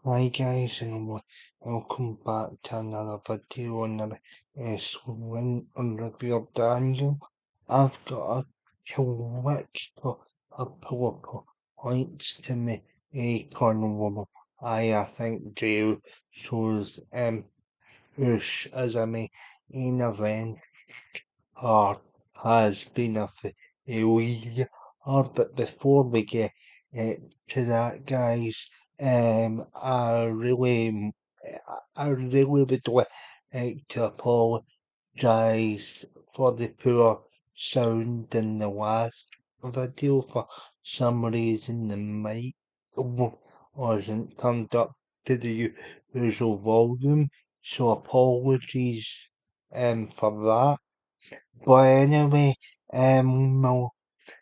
Hi guys, and welcome back to another video on the Swing Review Daniel. I've got a couple of points to make on what I think Joe shows Ush as a main event or has been a failure. But before we get to that, guys, I really would like to apologize for the poor sound in the last video. For some reason, the mic wasn't turned up to the usual volume, so apologies for that. But anyway, well,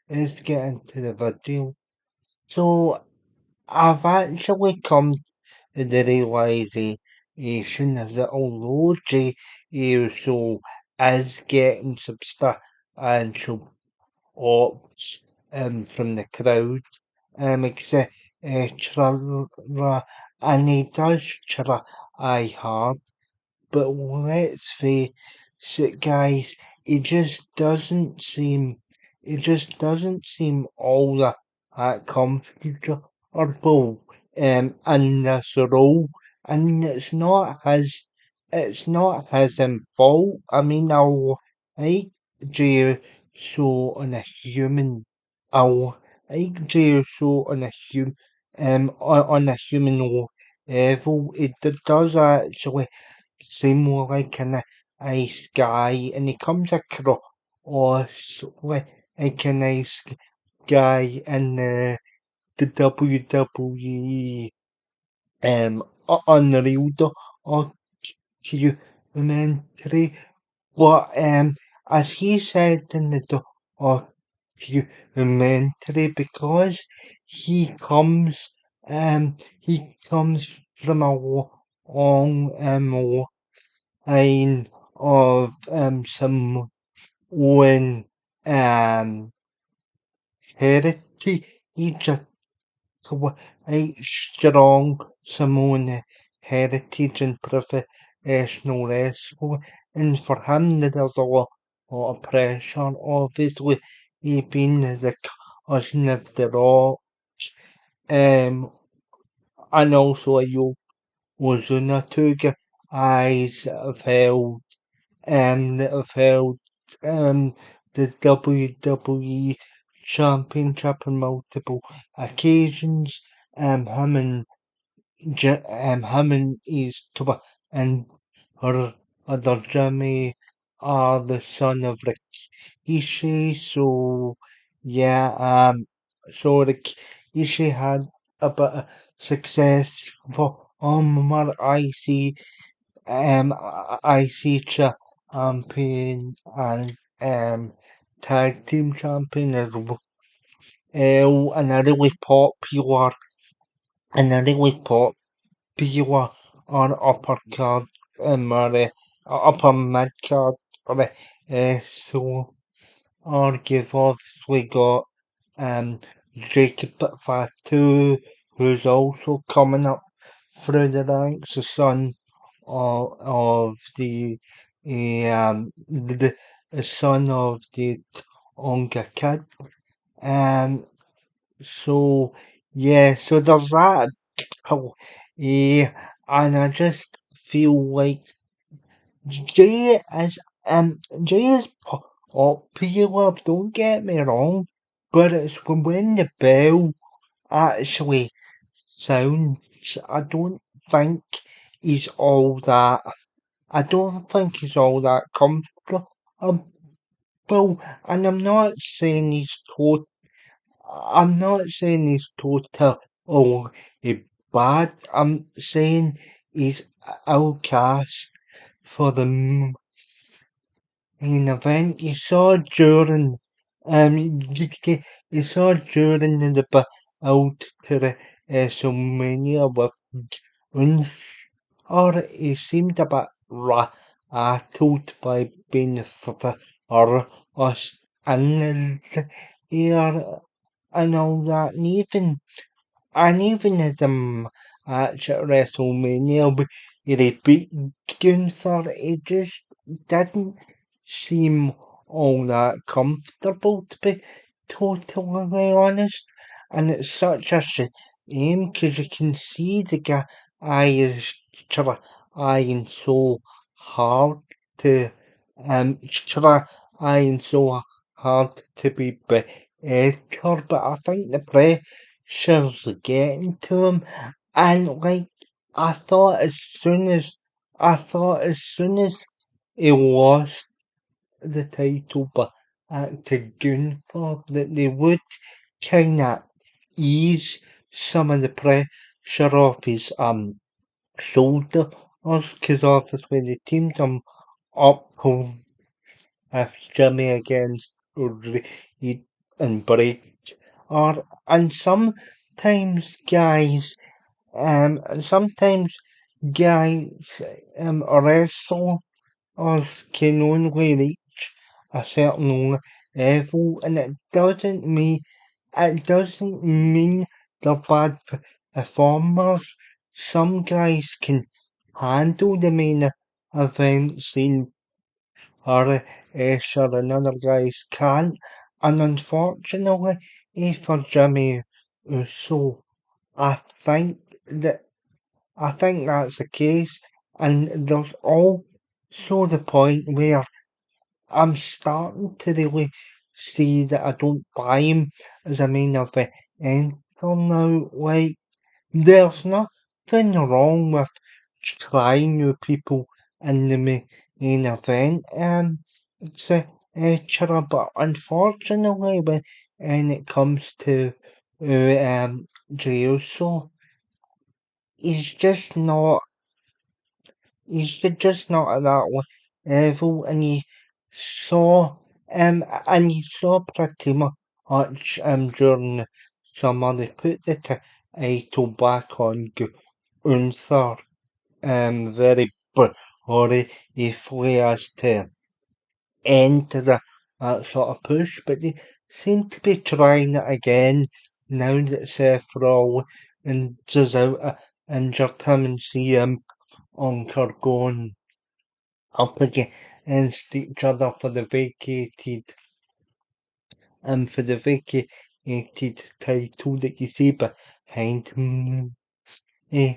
let's get into the video. So I've actually come to the realization that although Jey Uso is getting substantial ops from the crowd, etc. And he does try hard. But let's face it, guys, it just doesn't seem all that comfortable in this role, and it's not his fault. I mean, I like Jey so on a human, I like Jey so on a human level. It does actually seem more like a nice guy, and he comes across like a nice guy in the WWE Unreal documentary. But as he said in the documentary, because he comes from a long line of Samoan um heritage. He's a strong Samoan heritage and professional wrestler, and for him there's lot of pressure. Obviously, he being the cousin of the Rock, um, and also a Yokozuna, two guys that have held the WWE Championship on multiple occasions. Him and his and her other Jimmy are the son of Rikishi. So yeah, so Rikishi had a bit of success for my IC champion and tag team champion as well, and a really popular on upper card upper mid card so you've obviously got um Jacob Fatu, who's also coming up through the ranks, the son of the son of the Tonga Kid. Um, so yeah, so there's that. Yeah, and I just feel like Jay Jay is popular. Don't get me wrong, but it's when the bell actually sounds. Think he's all that. I don't think he's all that comfortable. And I'm not saying he's total bad. I'm saying he's outcast for the main event. You saw during the build to the WrestleMania with Vince, or he seemed a bit rattled by being for us in the air and all that, and even as at WrestleMania where he beat Gunther. It just didn't seem all that comfortable, to be totally honest. And it's such a shame because you can see the guy is trying so hard to trying so hard to be better, but I think the pressure's getting to him. And like I thought as soon as he lost the title back to Gunther that they would kinda ease some of the pressure off his shoulders because obviously they teamed him up with Jimmy against Reed and Bray. And sometimes guys wrestle can only reach a certain level, and it doesn't mean they're bad performers. Some guys can handle the main event scene, or sure, and other guys can't. And unfortunately, for Jimmy Uso, I think that I think that's the case, and there's also the point where I'm starting to really see that I don't buy him as a main event now. Like, there's nothing wrong with trying new people in the main event, etc. But unfortunately, when it comes to Jey Uso, he's just not at that level, and you saw pretty much during the summer they put the title back on Gunther very briefly as to enter that sort of push, but they seem to be trying it again now that Seth Rollins is out injured him and CM Punk are going up against each other for the vacated title that you see behind him. Eh,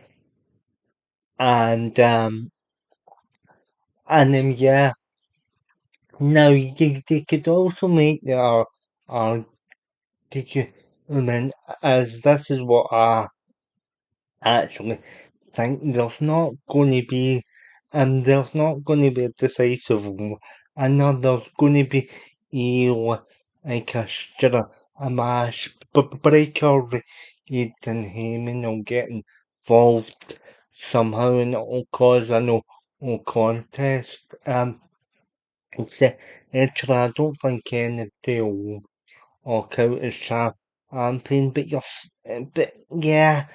And yeah. Now they could also make the argument as this is what I actually think there's not going to be a decisive winner. There's going to be like a match breaker. Ethan Heyman will get involved somehow and it'll cause a no contest. Actually, I don't think anybody will walk out as champion, but yeah,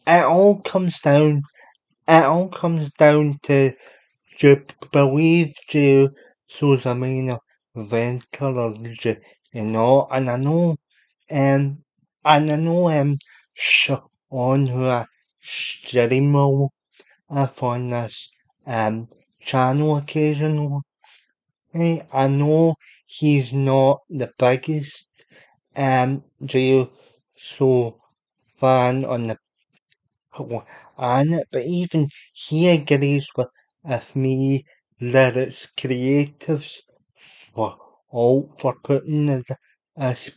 it all comes down. It all comes down to do you believe Uso's a main eventer or do you not? And I know Sean who I stream on this channel occasionally. I know he's not the biggest Jey Uso fan on the planet, but even he agrees with me that it's creatives for for putting this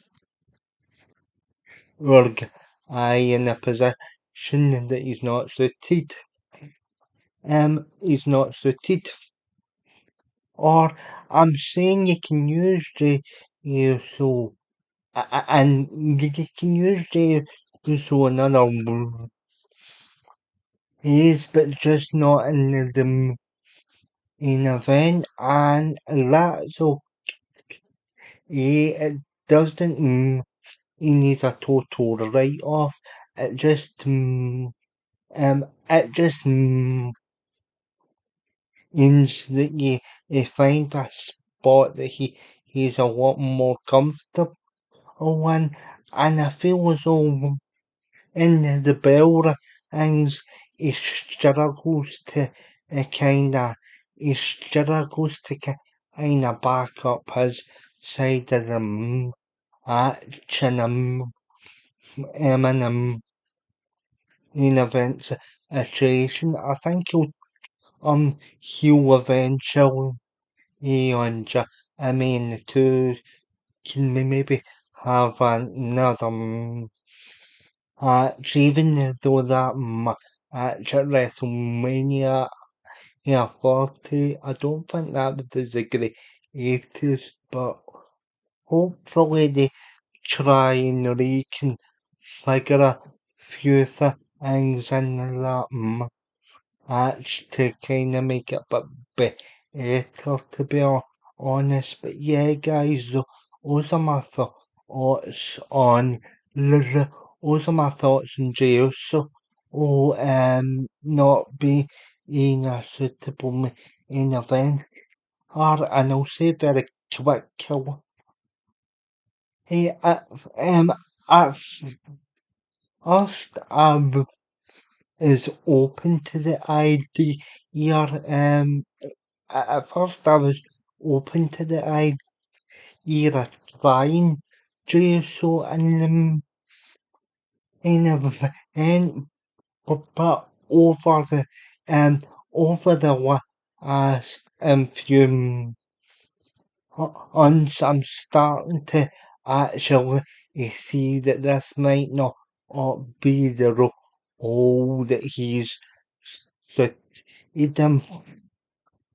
poor guy in a position that he's not suited. He's not suited. Or I'm saying you can use Uso and you can use Uso another ways, but just not in the main event, and that's okay. It doesn't mean he needs a total write-off. It just means that you find a spot that he's a lot more comfortable in, and I feel as though in the bell and he struggles to kind of back up his side of the action in events situation. I think he'll eventually I mean the two can maybe have another even though that match at WrestleMania yeah, 40, I don't think that was the greatest, but hopefully they try and reconfigure a few things in that match to kind of make it a bit better, to be honest. But yeah, guys, those are my thoughts on those are my thoughts on jail. So, not be in a suitable main event. And I'll say very quick, hey, at first, is open to the idea. At first, I was open to the idea of trying JSO in the event, but um over the last few I'm starting to actually see that this might not be the role that he's fitted him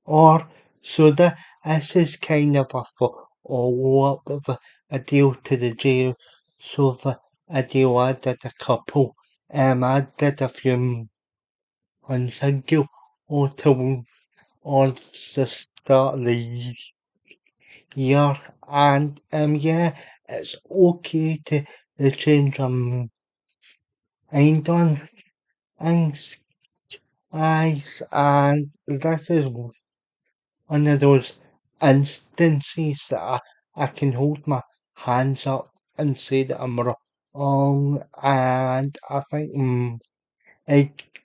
or so that this is kind of a follow-up of a deal to the jail. So a deal I did a couple, I did a few months ago or on the start of the year, and yeah, it's okay to change mind on things, guys, and this is one of those instances that I can hold my hands up and say that I'm wrong, and I think like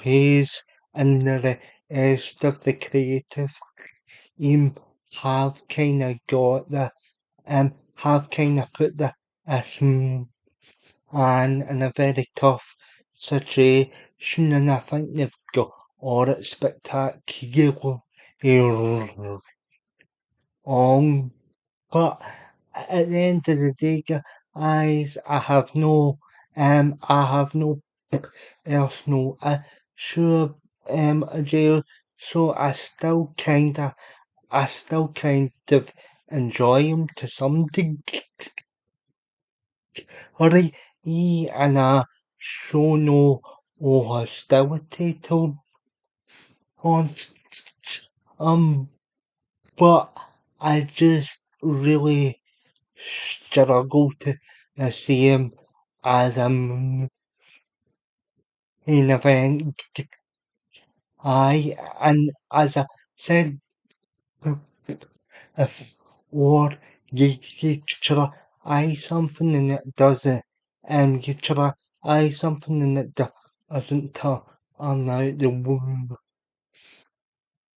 Hayes and the rest of the creative team have kind of got the have kind of put the man in a very tough situation, and I think they've got all it spectacular on. But at the end of the day, guys, I have no personal issue jail, so I still kind of enjoy him to some degree, and I show no hostility to on but I just really struggle to see him as a main event and as I said if or you try something and it doesn't you try something and it doesn't turn out the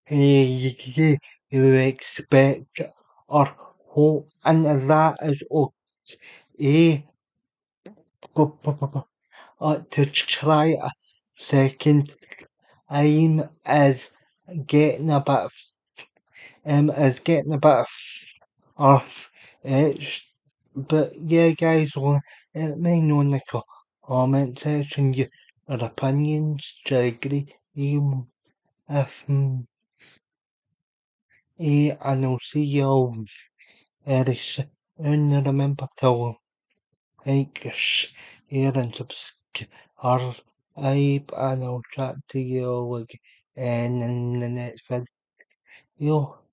way you expect or hope, and that is okay. To try a second time getting a bit of, is getting a bit of it. But yeah, guys, let me know in the comment section your opinions. Do you agree? If and I'll see you all very soon. Remember to like, share, and subscribe, and I'll chat to you all again in the next video.